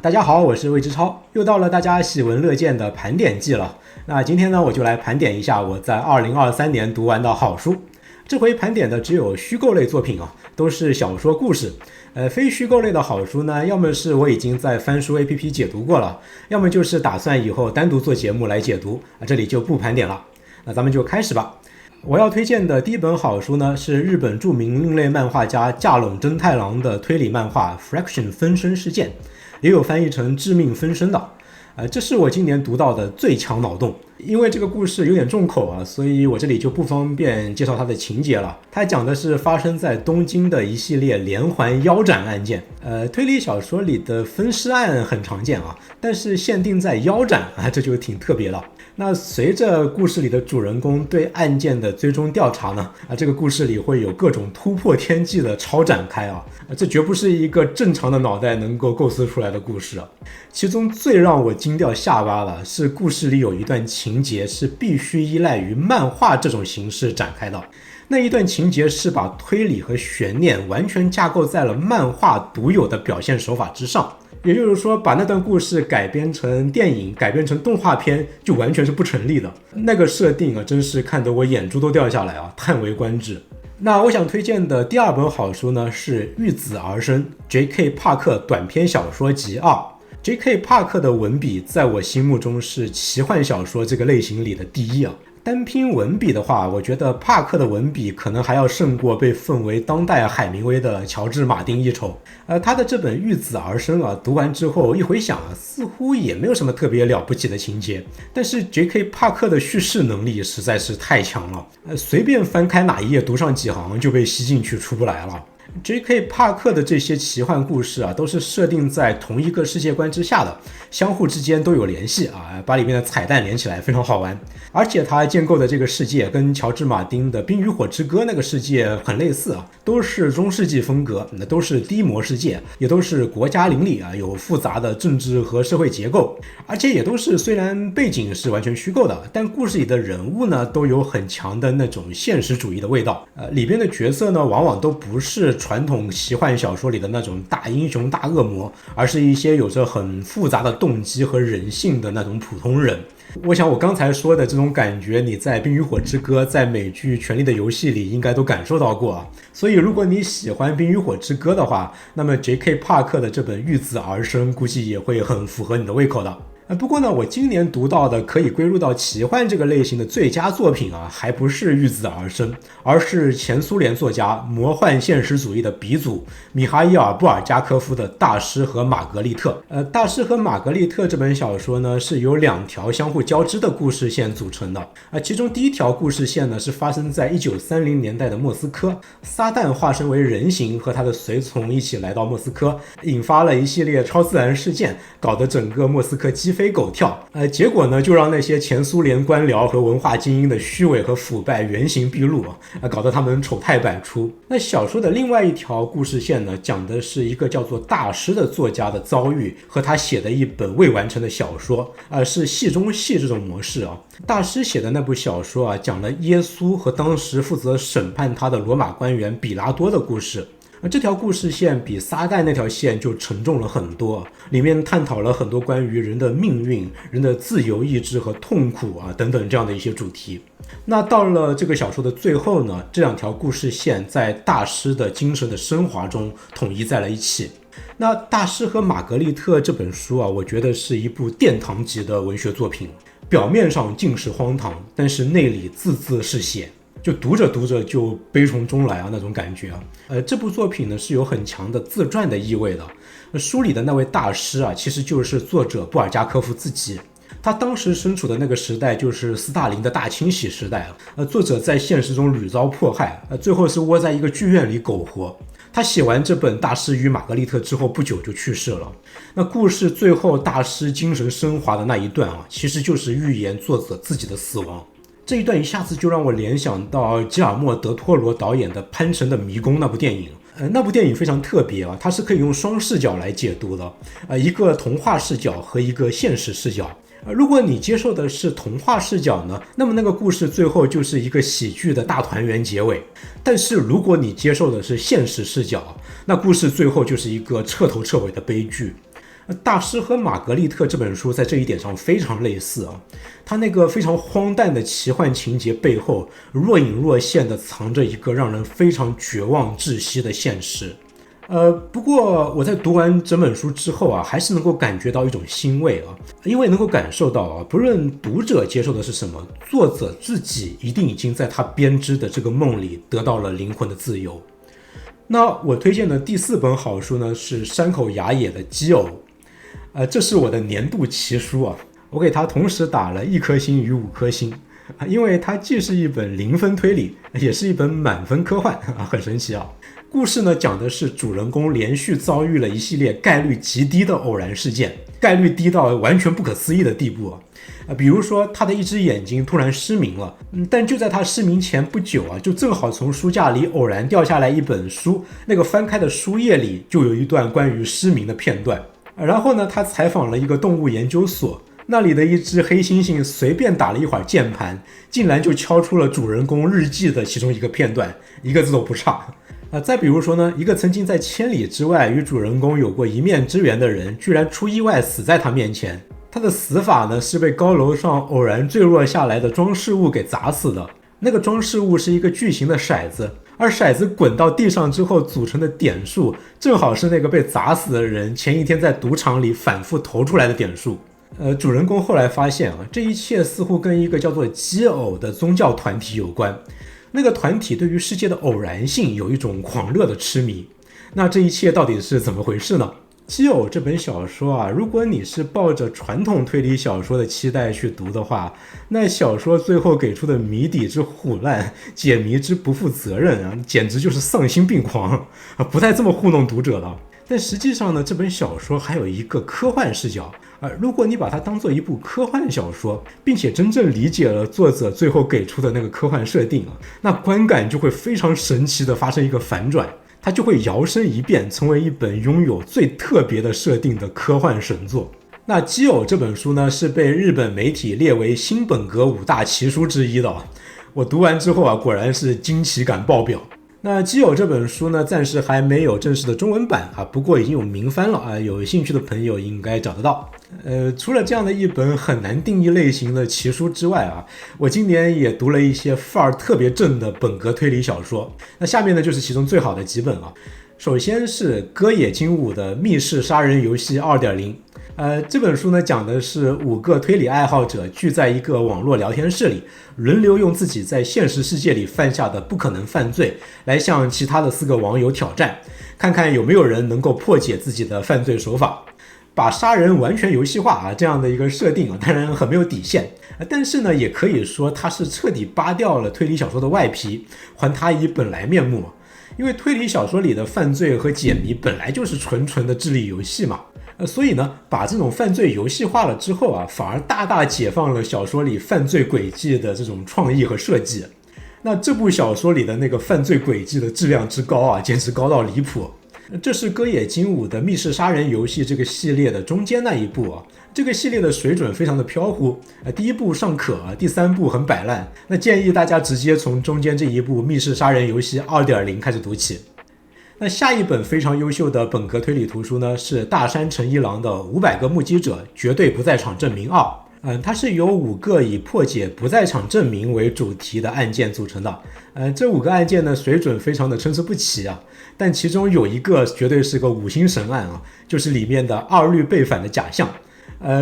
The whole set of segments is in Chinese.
大家好，我是魏之超，又到了大家喜闻乐见的盘点季了。那今天呢，我就来盘点一下我在2023年读完的好书。这回盘点的只有虚构类作品啊，都是小说故事。非虚构类的好书呢，要么是我已经在翻书 APP 解读过了，要么就是打算以后单独做节目来解读这里就不盘点了。那咱们就开始吧。我要推荐的第一本好书呢，是日本著名另类漫画家架冷真太郎的推理漫画《Fraction 分身事件》，也有翻译成致命分身的。这是我今年读到的最强脑洞。因为这个故事有点重口啊，所以我这里就不方便介绍它的情节了。它讲的是发生在东京的一系列连环腰斩案件。推理小说里的分尸案很常见啊，但是限定在腰斩啊，这就挺特别了。那随着故事里的主人公对案件的追踪调查呢，这个故事里会有各种突破天际的超展开啊，这绝不是一个正常的脑袋能够构思出来的故事啊。其中最让我惊掉下巴了，是故事里有一段情节是必须依赖于漫画这种形式展开的。那一段情节是把推理和悬念完全架构在了漫画独有的表现手法之上。也就是说，把那段故事改编成电影，改编成动画片，就完全是不成立的。那个设定啊，真是看得我眼珠都掉下来啊，叹为观止。那我想推荐的第二本好书呢，是《遇子而生》J.K. 帕克短篇小说集2。J.K. 帕克的文笔在我心目中是奇幻小说这个类型里的第一啊。单拼文笔的话，我觉得帕克的文笔可能还要胜过被奉为当代海明威的乔治·马丁一筹。他的这本《遇子而生》啊，读完之后一回想啊，似乎也没有什么特别了不起的情节，但是 J.K. 帕克的叙事能力实在是太强了，随便翻开哪一页读上几行就被吸进去出不来了。J.K. 帕克的这些奇幻故事啊，都是设定在同一个世界观之下的，相互之间都有联系啊，把里面的彩蛋连起来非常好玩。而且他建构的这个世界跟乔治·马丁的《冰与火之歌》那个世界很类似啊，都是中世纪风格，都是低魔世界，也都是国家邻里啊，有复杂的政治和社会结构，而且也都是虽然背景是完全虚构的，但故事里的人物呢都有很强的那种现实主义的味道。里边的角色呢往往都不是传统奇幻小说里的那种大英雄大恶魔，而是一些有着很复杂的动机和人性的那种普通人。我想我刚才说的这种感觉，你在《冰与火之歌》在美剧《权力的游戏》里应该都感受到过啊。所以如果你喜欢《冰与火之歌》的话，那么 J.K. 帕克的这本《遇子而生》估计也会很符合你的胃口的。不过呢，我今年读到的可以归入到奇幻这个类型的最佳作品啊，还不是《遇子而生》，而是前苏联作家魔幻现实主义的鼻祖米哈伊尔·布尔加科夫的《大师和玛格丽特》。大师和玛格丽特这本小说呢，是由2条相互交织的故事线组成的。其中第一条故事线呢，是发生在1930年代的莫斯科，撒旦化身为人形，和他的随从一起来到莫斯科，引发了一系列超自然事件，搞得整个莫斯科鸡飞狗跳。结果呢，就让那些前苏联官僚和文化精英的虚伪和腐败原形毕露搞得他们丑态百出。那小说的另外一条故事线呢，讲的是一个叫做大师的作家的遭遇和他写的一本未完成的小说，是戏中戏这种模式啊。大师写的那部小说啊，讲了耶稣和当时负责审判他的罗马官员比拉多的故事。这条故事线比撒旦那条线就沉重了很多，里面探讨了很多关于人的命运、人的自由意志和痛苦等等这样的一些主题。那到了这个小说的最后呢，这2条故事线在大师的精神的升华中统一在了一起。那大师和玛格丽特这本书啊，我觉得是一部殿堂级的文学作品，表面上尽是荒唐，但是内里字字是血，就读着读着就悲从中来那种感觉这部作品呢是有很强的自传的意味的。书里的那位大师其实就是作者布尔加科夫自己。他当时身处的那个时代就是斯大林的大清洗时代作者在现实中屡遭迫害，最后是窝在一个剧院里苟活。他写完这本《大师与玛格丽特》之后不久就去世了。那故事最后大师精神升华的那一段其实就是预言作者自己的死亡。这一段一下子就让我联想到吉尔莫·德托罗导演的《潘神的迷宫》那部电影。那部电影非常特别它是可以用双视角来解读的，一个童话视角和一个现实视角。如果你接受的是童话视角呢，那么那个故事最后就是一个喜剧的大团圆结尾。但是如果你接受的是现实视角，那故事最后就是一个彻头彻尾的悲剧。大师和玛格丽特这本书在这一点上非常类似啊，它那个非常荒诞的奇幻情节背后，若隐若现的藏着一个让人非常绝望窒息的现实。不过我在读完整本书之后啊，还是能够感觉到一种欣慰啊，因为能够感受到啊，不论读者接受的是什么，作者自己一定已经在他编织的这个梦里得到了灵魂的自由。那我推荐的第4本好书呢，是山口雅也的《基偶》。这是我的年度奇书啊，我给它同时打了1颗星与5颗星啊，因为它既是一本0分推理，也是一本满分科幻啊，很神奇啊。故事呢讲的是主人公连续遭遇了一系列概率极低的偶然事件，概率低到完全不可思议的地步啊。比如说他的一只眼睛突然失明了，但就在他失明前不久啊，就正好从书架里偶然掉下来一本书，那个翻开的书页里就有一段关于失明的片段。然后呢，他采访了一个动物研究所，那里的一只黑猩猩随便打了一会儿键盘，竟然就敲出了主人公日记的其中一个片段，一个字都不差。再比如说呢，一个曾经在千里之外与主人公有过一面之缘的人，居然出意外死在他面前。他的死法呢，是被高楼上偶然坠落下来的装饰物给砸死的。那个装饰物是一个巨型的骰子，而骰子滚到地上之后组成的点数，正好是那个被砸死的人前一天在赌场里反复投出来的点数。主人公后来发现啊，这一切似乎跟一个叫做基偶的宗教团体有关。那个团体对于世界的偶然性有一种狂热的痴迷。那这一切到底是怎么回事呢？基偶这本小说啊，如果你是抱着传统推理小说的期待去读的话，那小说最后给出的谜底之虎烂，解谜之不负责任啊，简直就是丧心病狂啊，不带这么糊弄读者的。但实际上呢，这本小说还有一个科幻视角如果你把它当做一部科幻小说，并且真正理解了作者最后给出的那个科幻设定那观感就会非常神奇的发生一个反转，它就会摇身一变成为一本拥有最特别的设定的科幻神作。那《基偶》这本书呢，是被日本媒体列为新本格5大奇书之一的我读完之后果然是惊奇感爆表。那《基偶》这本书呢，暂时还没有正式的中文版不过已经有明翻了有兴趣的朋友应该找得到。除了这样的一本很难定义类型的奇书之外我今年也读了一些范儿特别正的本格推理小说。那下面呢就是其中最好的几本首先是歌野金吾的《密室杀人游戏 2.0》。这本书呢讲的是5个推理爱好者聚在一个网络聊天室里，轮流用自己在现实世界里犯下的不可能犯罪来向其他的4个网友挑战，看看有没有人能够破解自己的犯罪手法。把杀人完全游戏化这样的一个设定当然很没有底线，但是呢也可以说它是彻底扒掉了推理小说的外皮，还它以本来面目。因为推理小说里的犯罪和解谜本来就是纯纯的智力游戏嘛，所以呢把这种犯罪游戏化了之后反而大大解放了小说里犯罪轨迹的这种创意和设计。那这部小说里的那个犯罪轨迹的质量之高简直高到离谱。这是歌野金吾的密室杀人游戏这个系列的中间那一部这个系列的水准非常的飘忽第一部尚可第3部很摆烂，那建议大家直接从中间这一部密室杀人游戏 2.0 开始读起。那下一本非常优秀的本格推理图书呢，是大山诚一郎的500个目击者绝对不在场证明2。它是由5个以破解不在场证明为主题的案件组成的。这5个案件呢，水准非常的参差不齐但其中有一个绝对是个5星神案就是里面的2律背反的假象。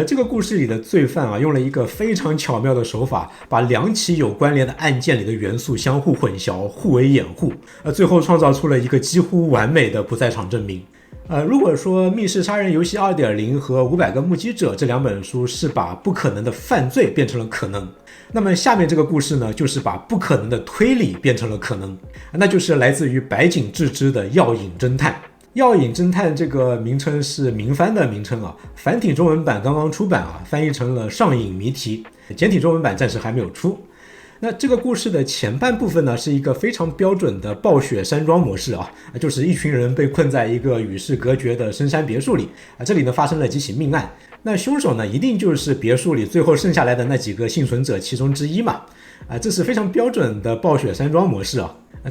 这个故事里的罪犯用了一个非常巧妙的手法，把2起有关联的案件里的元素相互混淆，互为掩护，最后创造出了一个几乎完美的不在场证明。如果说《密室杀人游戏 2.0》和500个目击者这2本书是把不可能的犯罪变成了可能，那么下面这个故事呢，就是把不可能的推理变成了可能，那就是来自于白井智之的《药引侦探》。药引侦探这个名称是明翻的名称繁体中文版刚刚出版翻译成了上瘾谜题，简体中文版暂时还没有出。那这个故事的前半部分呢，是一个非常标准的暴雪山庄模式就是一群人被困在一个与世隔绝的深山别墅里这里呢发生了几起命案，那凶手呢一定就是别墅里最后剩下来的那几个幸存者其中之一嘛这是非常标准的暴雪山庄模式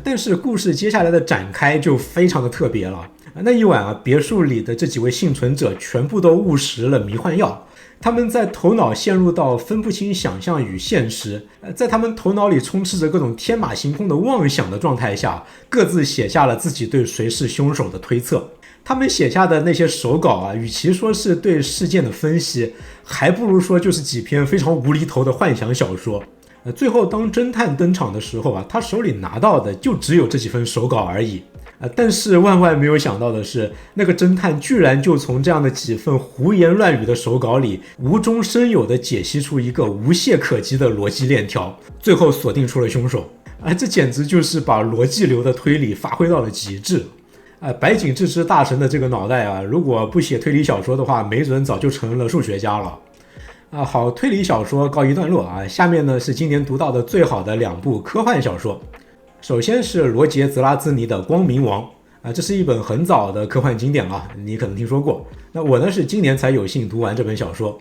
但是故事接下来的展开就非常的特别了那一晚啊，别墅里的这几位幸存者全部都误食了迷幻药，他们在头脑陷入到分不清想象与现实，在他们头脑里充斥着各种天马行空的妄想的状态下，各自写下了自己对谁是凶手的推测。他们写下的那些手稿啊，与其说是对事件的分析，还不如说就是几篇非常无厘头的幻想小说。最后当侦探登场的时候啊，他手里拿到的就只有这几份手稿而已。但是万万没有想到的是，那个侦探居然就从这样的几份胡言乱语的手稿里，无中生有地解析出一个无懈可击的逻辑链条，最后锁定出了凶手。这简直就是把逻辑流的推理发挥到了极致。白井智之大神的这个脑袋啊，如果不写推理小说的话，没准早就成了数学家了。好，推理小说告一段落啊，下面呢是今年读到的最好的2部科幻小说。首先是罗杰·泽拉兹尼的《光明王》这是一本很早的科幻经典了，你可能听说过。那我呢是今年才有幸读完这本小说。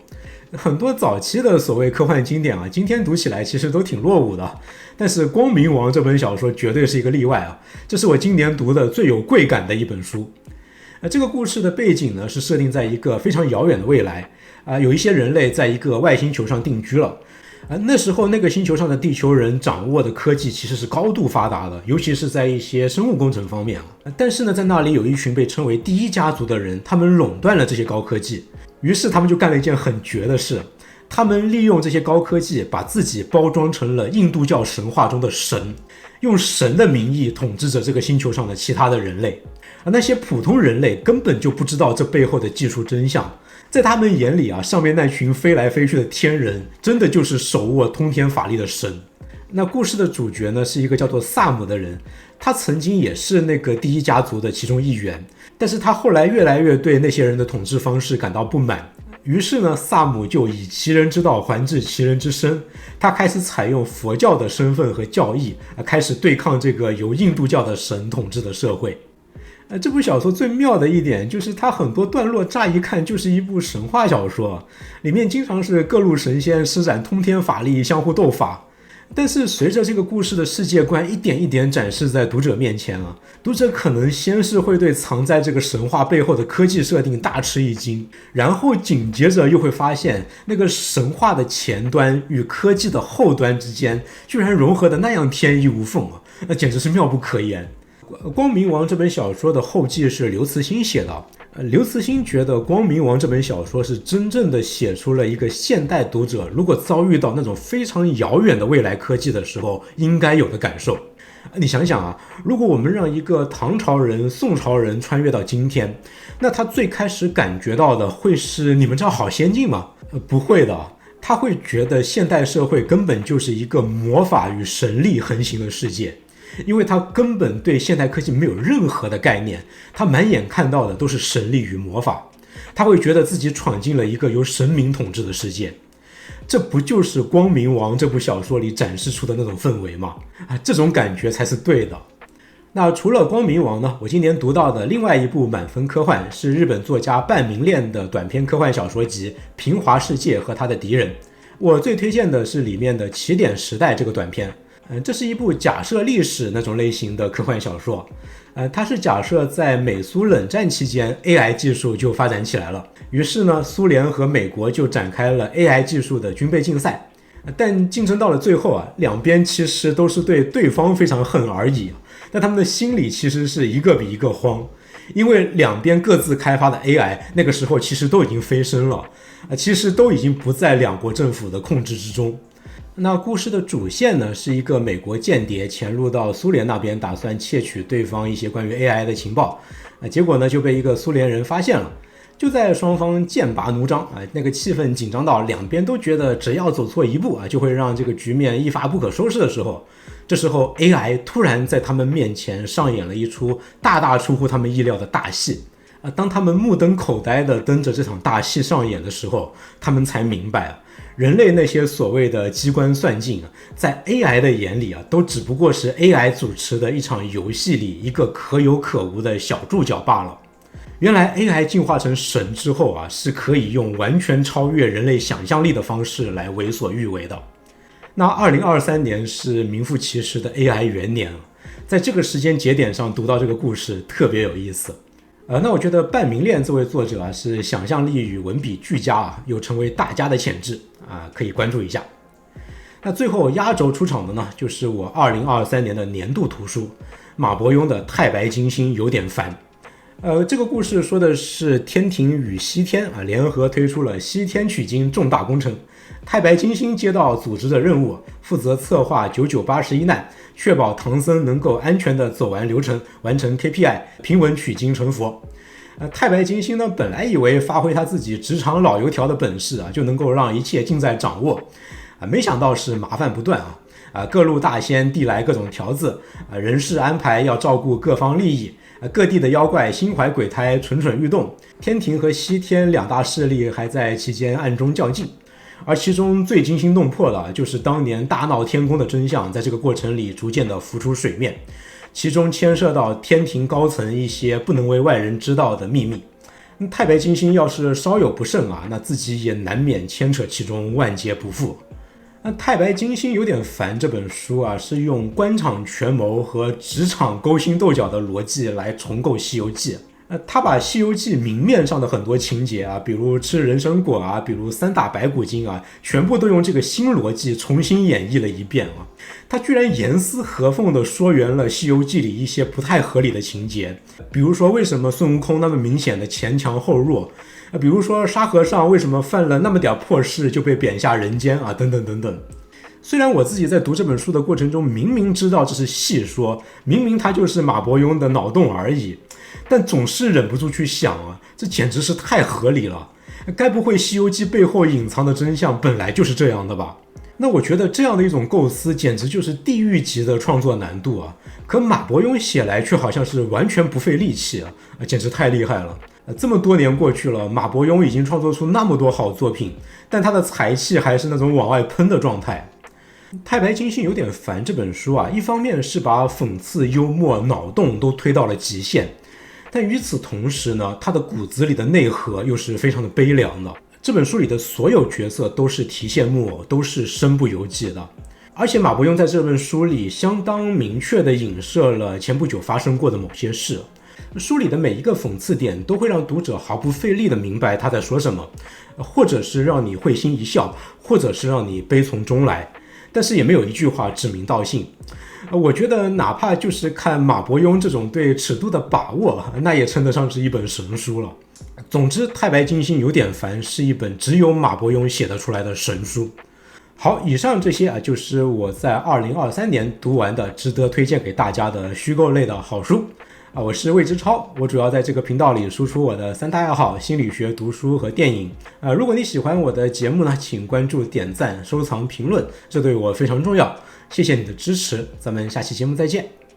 很多早期的所谓科幻经典啊，今天读起来其实都挺落伍的，但是《光明王》这本小说绝对是一个例外啊，这是我今年读的最有贵感的一本书。这个故事的背景呢是设定在一个非常遥远的未来有一些人类在一个外星球上定居了。那时候那个星球上的地球人掌握的科技其实是高度发达的，尤其是在一些生物工程方面但是呢，在那里有一群被称为第一家族的人，他们垄断了这些高科技，于是他们就干了一件很绝的事，他们利用这些高科技把自己包装成了印度教神话中的神，用神的名义统治着这个星球上的其他的人类。那些普通人类根本就不知道这背后的技术真相，在他们眼里上面那群飞来飞去的天人真的就是手握通天法力的神。那故事的主角呢是一个叫做萨姆的人，他曾经也是那个第一家族的其中一员，但是他后来越来越对那些人的统治方式感到不满，于是呢，萨姆就以其人之道还治其人之身，他开始采用佛教的身份和教义开始对抗这个由印度教的神统治的社会。这部小说最妙的一点就是它很多段落乍一看就是一部神话小说，里面经常是各路神仙施展通天法力相互斗法，但是随着这个故事的世界观一点一点展示在读者面前读者可能先是会对藏在这个神话背后的科技设定大吃一惊，然后紧接着又会发现那个神话的前端与科技的后端之间居然融合的那样天衣无缝那简直是妙不可言。光明王这本小说的后记是刘慈欣写的，刘慈欣觉得光明王这本小说是真正的写出了一个现代读者如果遭遇到那种非常遥远的未来科技的时候应该有的感受。你想想如果我们让一个唐朝人、宋朝人穿越到今天，那他最开始感觉到的会是你们这好先进吗？不会的，他会觉得现代社会根本就是一个魔法与神力横行的世界。因为他根本对现代科技没有任何的概念，他满眼看到的都是神力与魔法，他会觉得自己闯进了一个由神明统治的世界。这不就是《光明王》这部小说里展示出的那种氛围吗？这种感觉才是对的。那除了《光明王》呢，我今年读到的另外一部满分科幻是日本作家半明恋的短篇科幻小说集《平滑世界和他的敌人》。我最推荐的是里面的《起点时代》这个短片。这是一部假设历史那种类型的科幻小说。它是假设在美苏冷战期间 AI 技术就发展起来了，于是呢，苏联和美国就展开了 AI 技术的军备竞赛。但竞争到了最后两边其实都是对对方非常恨而已，但他们的心里其实是一个比一个慌，因为两边各自开发的 AI 那个时候其实都已经飞升了，其实都已经不在两国政府的控制之中。那故事的主线呢，是一个美国间谍潜入到苏联那边，打算窃取对方一些关于 AI 的情报，结果呢就被一个苏联人发现了。就在双方剑拔弩张那个气氛紧张到两边都觉得只要走错一步就会让这个局面一发不可收拾的时候，这时候 AI 突然在他们面前上演了一出大大出乎他们意料的大戏。当他们目瞪口呆地瞪着这场大戏上演的时候，他们才明白人类那些所谓的机关算尽在 AI 的眼里都只不过是 AI 主持的一场游戏里一个可有可无的小注脚罢了。原来 AI 进化成神之后是可以用完全超越人类想象力的方式来为所欲为的。那2023年是名副其实的 AI 元年，在这个时间节点上读到这个故事特别有意思。那我觉得半明恋这位作者是想象力与文笔俱佳有成为大家的潜质可以关注一下。那最后压轴出场的呢，就是我2023年的年度图书马伯庸的《太白金星有点烦》。这个故事说的是天庭与西天联合推出了西天取经重大工程，太白金星接到组织的任务，负责策划9981难，确保唐僧能够安全地走完流程，完成 KPI， 平稳取经成佛。太白金星呢，本来以为发挥他自己职场老油条的本事就能够让一切尽在掌握，没想到是麻烦不断各路大仙递来各种条子人事安排要照顾各方利益，各地的妖怪心怀鬼胎，蠢蠢欲动。天庭和西天两大势力还在其间暗中较劲，而其中最惊心动魄的就是当年大闹天宫的真相，在这个过程里逐渐的浮出水面，其中牵涉到天庭高层一些不能为外人知道的秘密。太白金星要是稍有不慎那自己也难免牵扯其中，万劫不复。那《太白金星有点烦》这本书是用官场权谋和职场勾心斗角的逻辑来重构《西游记》。他把《西游记》明面上的很多情节比如吃人参果比如3打白骨精全部都用这个新逻辑重新演绎了一遍他居然严丝合缝地说圆了《西游记》里一些不太合理的情节，比如说为什么孙悟空那么明显的前强后弱，比如说沙和尚为什么犯了那么点破事就被贬下人间等等等等。虽然我自己在读这本书的过程中明明知道这是戏说，明明它就是马伯庸的脑洞而已，但总是忍不住去想这简直是太合理了，该不会《西游记》背后隐藏的真相本来就是这样的吧？那我觉得这样的一种构思简直就是地狱级的创作难度可马伯庸写来却好像是完全不费力气简直太厉害了。这么多年过去了，马伯庸已经创作出那么多好作品，但他的才气还是那种往外喷的状态。太白金星有点烦这本书一方面是把讽刺、幽默、脑洞都推到了极限，但与此同时呢，他的骨子里的内核又是非常的悲凉的。这本书里的所有角色都是提线木偶，都是身不由己的。而且马伯庸在这本书里相当明确地影射了前不久发生过的某些事，书里的每一个讽刺点都会让读者毫不费力地明白他在说什么，或者是让你会心一笑，或者是让你悲从中来，但是也没有一句话指名道姓。我觉得哪怕就是看马伯庸这种对尺度的把握，那也称得上是一本神书了。总之，《太白金星有点烦》是一本只有马伯庸写得出来的神书。好，以上这些就是我在2023年读完的值得推荐给大家的虚构类的好书。我是魏之超，我主要在这个频道里输出我的3大爱好：心理学、读书和电影。如果你喜欢我的节目呢，请关注、点赞、收藏、评论，这对我非常重要。谢谢你的支持，咱们下期节目再见。